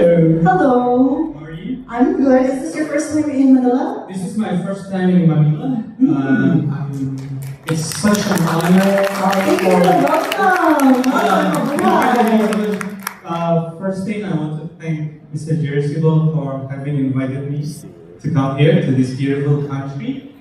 Hello. Hello. How are you? I'm good. Is this your first time in Manila? This is my first time in Manila. It's such an honor. Thank you. Welcome. First thing, I want to thank Mr. Jerry Sibal for having invited me to come here to this beautiful country.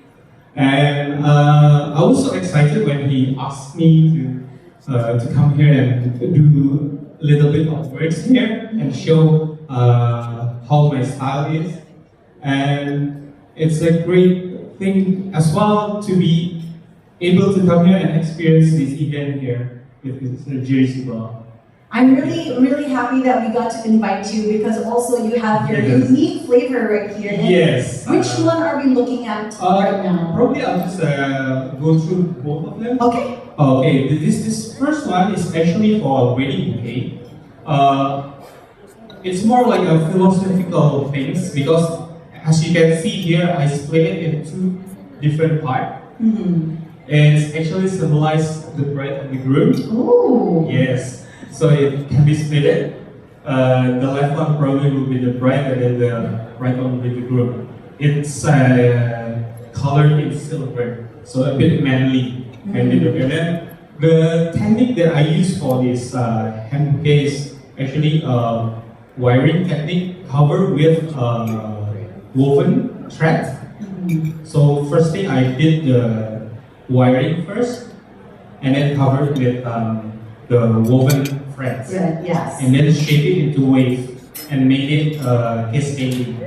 And I was so excited when he asked me to come here and do a little bit of works here and show how my style is. And it's a great thing as well to be able to come here and experience this event here with Mr. Jerry Sibal. I'm really happy that we got to invite you because also you have your unique flavor right here. Yes. Which one are we looking at right now? Probably I'll just go through both of them. Okay. Okay, this first one is actually for a wedding bouquet. It's more like a philosophical things because as you can see here, I split it in two different parts. It's actually symbolizes the bride and the groom. Ooh. Yes. So it can be split. The left one probably will be the bride and then the right one will be the groom. It's colored in silver, so a bit manly. And then the technique that I use for this hand bouquet is actually wiring technique covered with woven thread. So first thing I did the wiring first, and then covered with the woven threads. Yes. And then shape it into waves and made it cascading.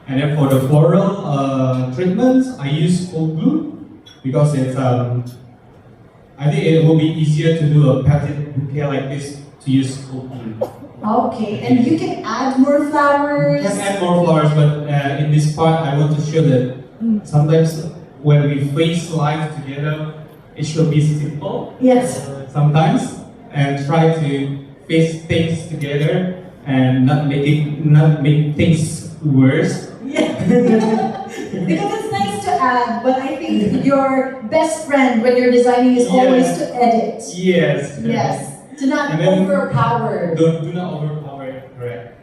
And then for the floral treatments, I use cold glue because it's I think it will be easier to do a pattern bouquet like this to use cold glue. Okay, and you can add more flowers. You can add more flowers, but in this part, I want to show that sometimes when we face life together, it should be simple. Yes. Sometimes, and try to face things together and not make things worse. Yeah. Because it's nice to add, but I think your best friend when you're designing is always to edit. Yes. Yes. To not overpower. Do not overpower it, correct.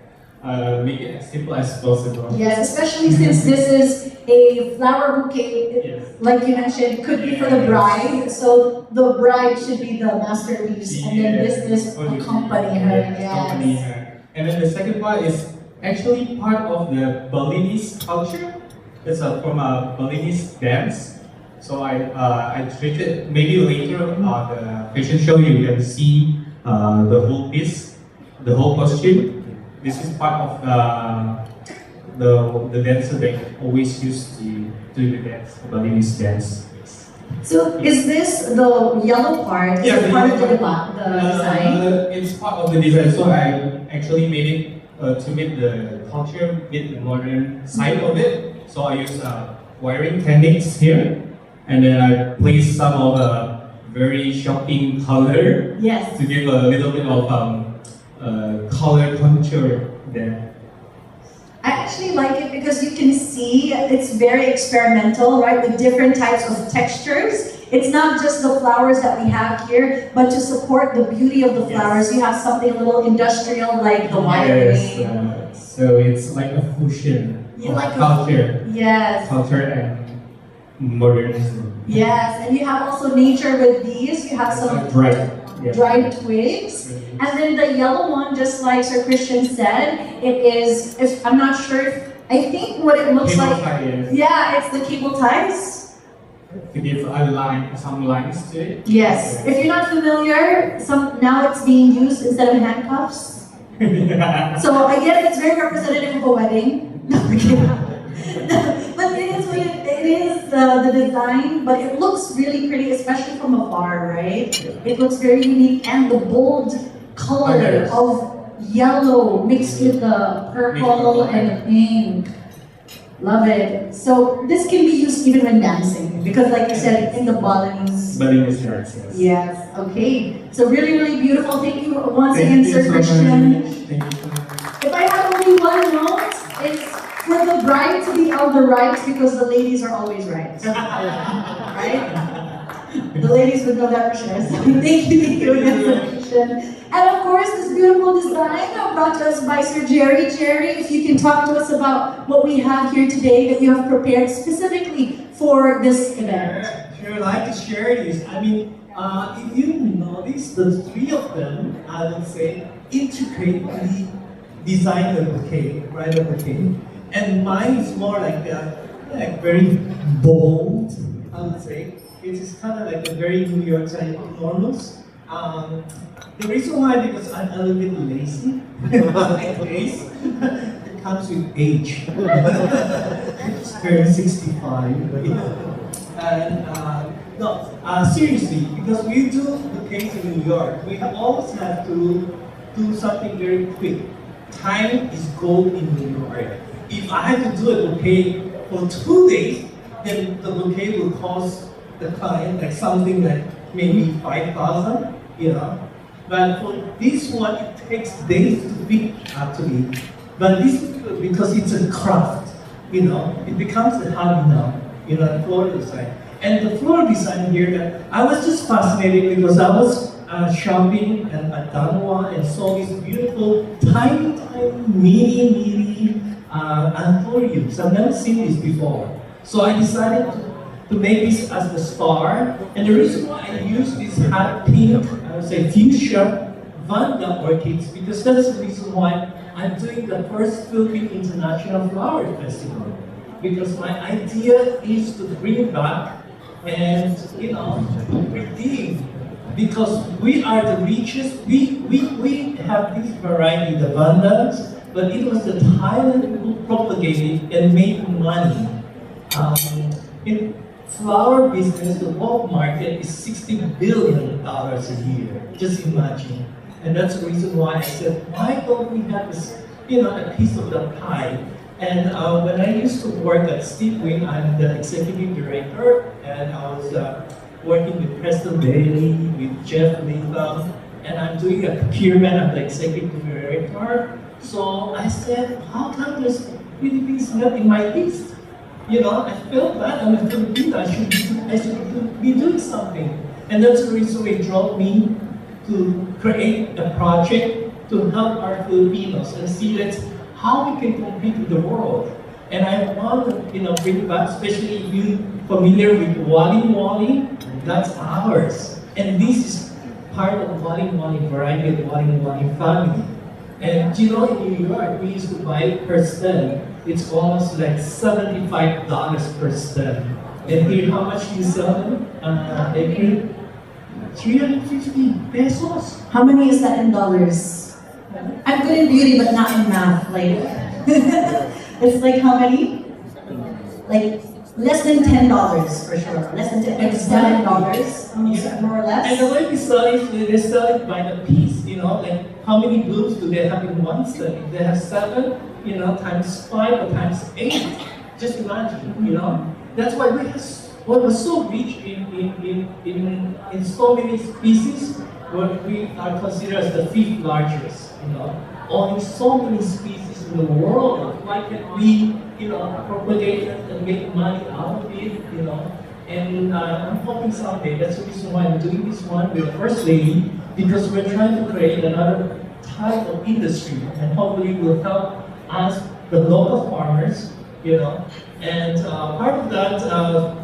Make it as simple as possible. Yes, especially since this is a flower bouquet, like you mentioned, could be for the bride. So the bride should be the masterpiece, and then this accompany her. Accompany her. And then the second part is actually part of the Balinese culture. It's from a Balinese dance. So I treated, maybe later on the fashion show you can see the whole piece, the whole costume. This is part of the dancer they always used to do the dance, the Balinese dance. So is this the yellow part? Is it part of the design? It's part of the design. So I actually made it to make the culture with the modern side of it. So I use wiring techniques here, and then I place some of the very shocking color to give a little bit of color contour there. I actually like it because you can see it's very experimental, right? With different types of textures. It's not just the flowers that we have here, but to support the beauty of the flowers, you have something a little industrial like the wiring. So it's like a fusion of culture. Yes. Culture and modernism. Yes, and you have also nature with these. You have some dried twigs. And then the yellow one, just like Sir Christian said, it is, if I'm not sure, I think what it looks cable like. Tie, yeah, it's the cable ties. To give a line, some lines to it. Yes. If you're not familiar, now it's being used instead of handcuffs. So I guess it's very representative of a wedding. But it is the design, but it looks really pretty, especially from afar, right? It looks very unique, and the bold color of yellow mixed with the purple and the pink. Love it. So this can be used even when dancing, because like you said, in the Balinese dance. Yes. Okay. So really beautiful. Thank you once again, Sir Christian. Thank you. If I have only one note, it's for the bride to be on the right, because the ladies are always right. Right? The ladies would know that for sure. So thank you again, Sir Christian. And of course, this beautiful design brought to us by Sir Jerry. Jerry, if you can talk to us about what we have here today that you have prepared specifically for this event. Sure, I'd like to share this. I mean, if you notice, the three of them, I would say, intricately designed a bouquet, right? A bouquet. And mine is more like very bold, I would say. It is kind of like a very New York type enormous. The reason why, because I'm a little bit lazy. My taste, it comes with age. It's turning 65. And no, seriously, because we do the case in New York, we have always had to do something very quick. Time is gold in New York. If I had to do a bouquet for 2 days, then the bouquet will cost the client like something like maybe 5,000, you know. But for this one, it takes days to pick actually. But this is good because it's a craft, you know. It becomes a hobby now, you know, floral design. And the floral design here, that I was just fascinated because I was shopping at Danwa and saw these beautiful, tiny, mini anthuriums. I've never seen this before. So I decided to make this as the star. And the reason why I use this hot pink, I would say fuchsia Vanda orchids, because that's the reason why I'm doing the first Philippine International Flower Festival. Because my idea is to bring back and, you know, redeem. Because we are the richest, we have this variety, the Vandas, but it was the Thailand who propagated and made money. In flower business, the world market is $60 billion a year. Just imagine. And that's the reason why I said, why don't we have this, you know, a piece of the pie? And when I used to work at Steve Wing, I'm the executive director, and I was working with Preston Bailey, with Jeff Latham, and I'm doing a procurement of the executive director. So I said, how come there's Philippines not in my list? You know, I felt bad. I'm a Filipino. I should be doing something. And that's the reason it drove me to create a project to help our Filipinos and see that how we can compete with the world. And I want to, you know, bring back, especially if you're familiar with Wali Wali, that's ours. And this is part of Wali Wali variety of Wali Wali family. And you know, in New York, we used to buy it per stem. It's almost like $75 per stem. And here, how much do you sell them? April? 350 pesos. How many is that in dollars? I'm good in beauty, but not in math. Like, it's like how many? Like less than $10 for sure. Less than $7, more or less. And the way we sell it, they sell it by the piece. You know, like how many blooms do they have in one stem? If they have 7, you know, times 5 or times 8. Just imagine, you know. That's why we have. What was so rich in so many species, what we are considered as the 5th largest, you know. Only so many species in the world. Why can't we, you know, propagate it and make money out of it, you know? And I'm hoping someday, that's the reason why I'm doing this one with the First Lady, because we're trying to create another type of industry, and hopefully will help us, the local farmers, you know. And part of that,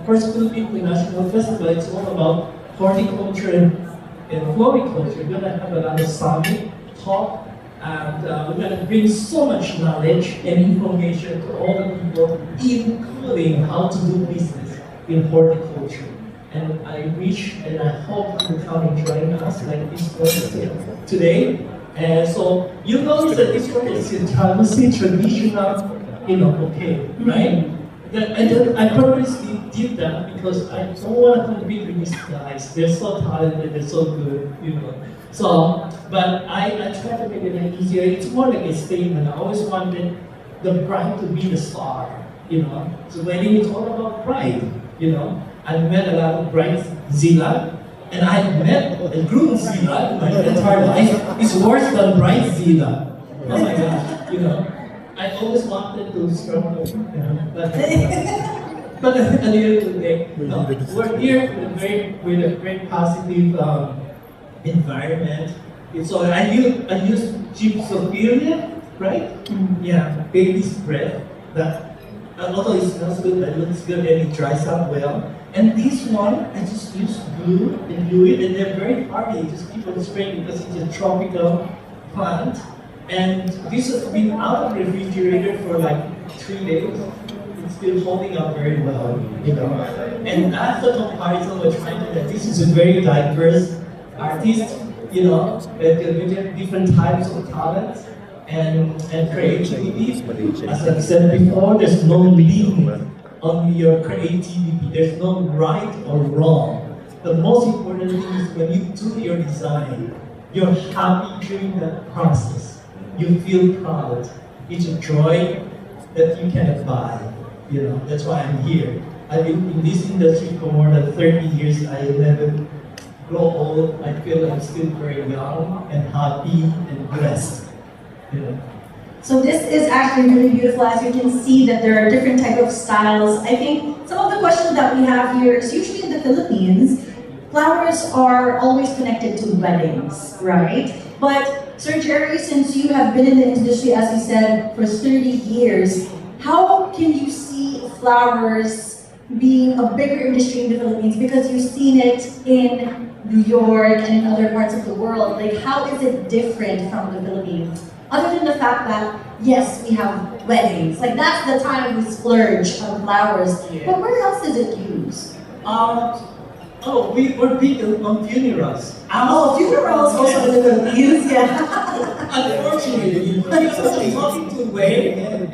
First Philippine International Festival, it's all about horticulture and floriculture. We're going to have another summit, talk, and we're going to bring so much knowledge and information to all the people, including how to do business in horticulture. And I wish and I hope you will come and join us like this one today. And so you notice that this one is a traditional, you know, bouquet, right? And I purposely did that because I don't want to compete with these guys. They're so talented, they're so good, you know. So, but I try to make it easier. It's more like a statement. I always wanted the bride to be the star, you know. So wedding is all about bride, you know. I met a lot of bridezilla, and I met a groomzilla in my entire life. It's worse than bridezilla. Oh my gosh, you know. I always wanted to struggle, you know, but at the end of the day, no, we're here with a very positive environment, So I use gypsophilia, right? Yeah, baby's breath. That although it smells good, it looks good, and it dries up well. And this one, I just use glue and glue it, and they're very hardy. You just keep on spraying because it's a tropical plant. And this has been out of the refrigerator for like 3 days. It's still holding up very well, you know. And as a comparison, we're trying to that this is a very diverse artist, you know, with different types of talents and creativity. As I said before, there's no limit on your creativity. There's no right or wrong. The most important thing is when you do your design, you're happy during that process. You feel proud. It's a joy that you cannot buy. You know, that's why I'm here. I've been in this industry for more than 30 years. I never grow old. I feel I'm still very young and happy and blessed. You know. So this is actually really beautiful. As you can see that there are different type of styles. I think some of the questions that we have here is usually in the Philippines, flowers are always connected to weddings, right? But Sir Jerry, since you have been in the industry, as you said, for 30 years, how can you see flowers being a bigger industry in the Philippines? Because you've seen it in New York and in other parts of the world. Like, how is it different from the Philippines? Other than the fact that, yes, we have weddings. Like, that's the time we splurge on flowers. Yeah. But where else is it used? We're big on funerals. Oh, funerals also in the Philippines, yeah. Unfortunately, because I was talking to Wayne and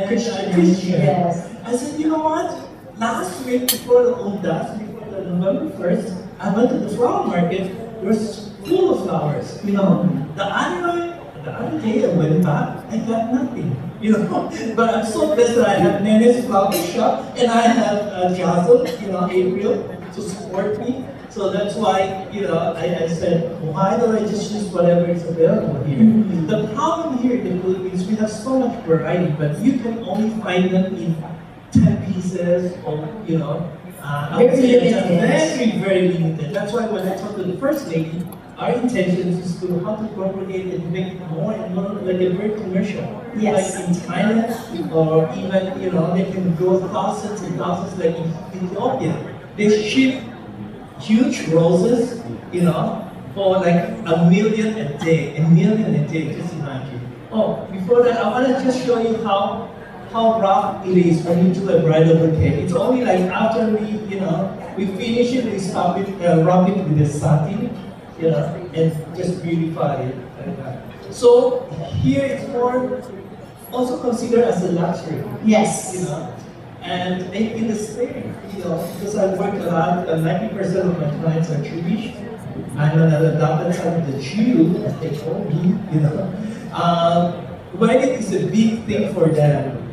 Christian. Yes. I said, you know what? Last week before the Ondas, before the November 1st, I went to the flower market. It was full of flowers. You know, the other day I went back, I got nothing. You know, but I'm so blessed that I have Nene's flower shop and I have Jason, you know, April to support me. So that's why, you know, I said, why don't I just use whatever is available here? The problem here in the Philippines, we have so much variety, but you can only find them in 10 pieces or, you know, I would say very, very limited. That's why when I talked to the First Lady, our intention is to how to propagate and make it more and more like a very commercial. Yes. Like in Thailand, or even, you know, they can grow thousands and thousands like in Ethiopia. They ship huge roses, you know, for like a million a day, just imagine. Oh, before that, I want to just show you how rough it is when you do a bridal bouquet. It's only like after we finish it, we stop it, rub it with the satin, you know, and just beautify it like that. So here it's more also considered as a luxury. Yes. You know, and in the States, you know, because I work a lot, 90% of my clients are Jewish. I'm an adopted son of the Jew, as they told me, you know. Wedding is a big thing for them.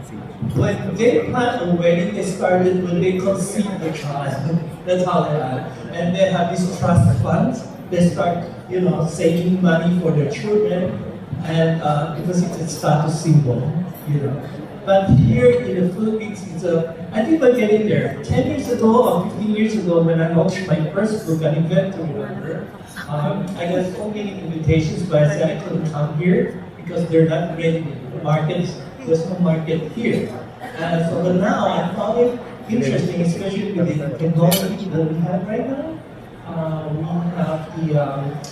When they plan a wedding, they started when they conceive the child. That's how they are. And they have these trust funds. They start, you know, saving money for their children, and because it's a status symbol, you know. But here in the Philippines, I think we're getting there. 10 years ago or 15 years ago, when I launched my first book, an inventory worker, I got so many invitations, but I said I couldn't come here because they're not ready in the market. There's no market here. So but now I found it interesting, especially with the technology that we have right now. We have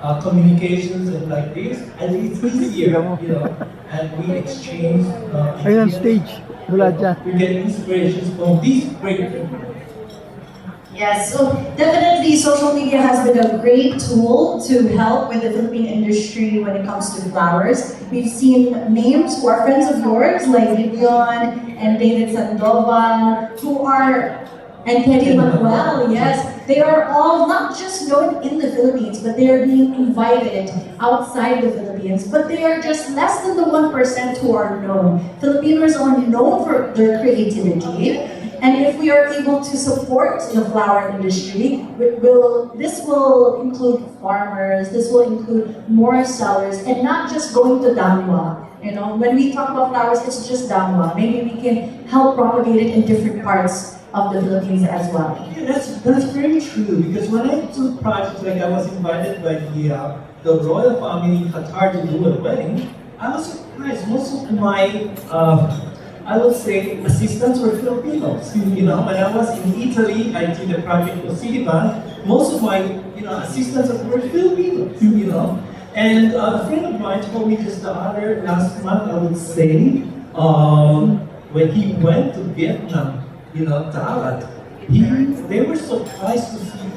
the communications and like this, and it's easier, you know, and we exchange Ayun, ideas. stage. Mula dyan. We get inspirations from these great people. Yes, so definitely social media has been a great tool to help with the Philippine industry when it comes to flowers. We've seen names who are friends of yours, like Vivian and David Sandoval, and Teddy Manuel, yes. They are all not just known in the Philippines, but they are being invited outside the Philippines. But they are just less than the 1% who are known. Filipinos are known for their creativity. And if we are able to support the flower industry, this will include farmers, this will include more sellers, and not just going to Danwa. You know, when we talk about flowers, it's just Danwa. Maybe we can help propagate it in different parts of the Philippines as well. Yeah, that's very true, because when I do projects, like I was invited by the royal family in Qatar to do a wedding, I was surprised. Most of my I would say assistants were Filipinos. You know, when I was in Italy, I did a project for Citibank. Most of my assistants were Filipinos. You know, and a friend of mine told me just the other last month, I would say, when he went to Vietnam, Dalat, they were surprised to see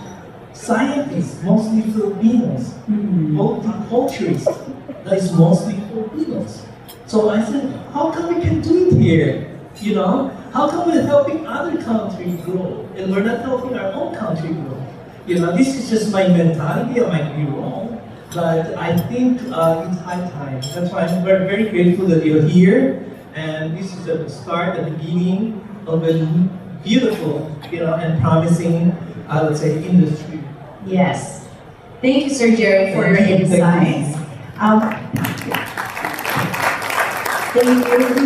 scientists, mostly Filipinos, multiculturalists, that is mostly Filipinos. So I said, how come we can do it here? How come we're helping other countries grow and we're not helping our own country grow? This is just my mentality. I might be wrong, but I think it's high time. That's why I'm very, very grateful that you're here. And this is the start, the beginning of a beautiful, and promising, I would say, industry. Yes. Thank you, Sir Jerry, for your insights. Thank you.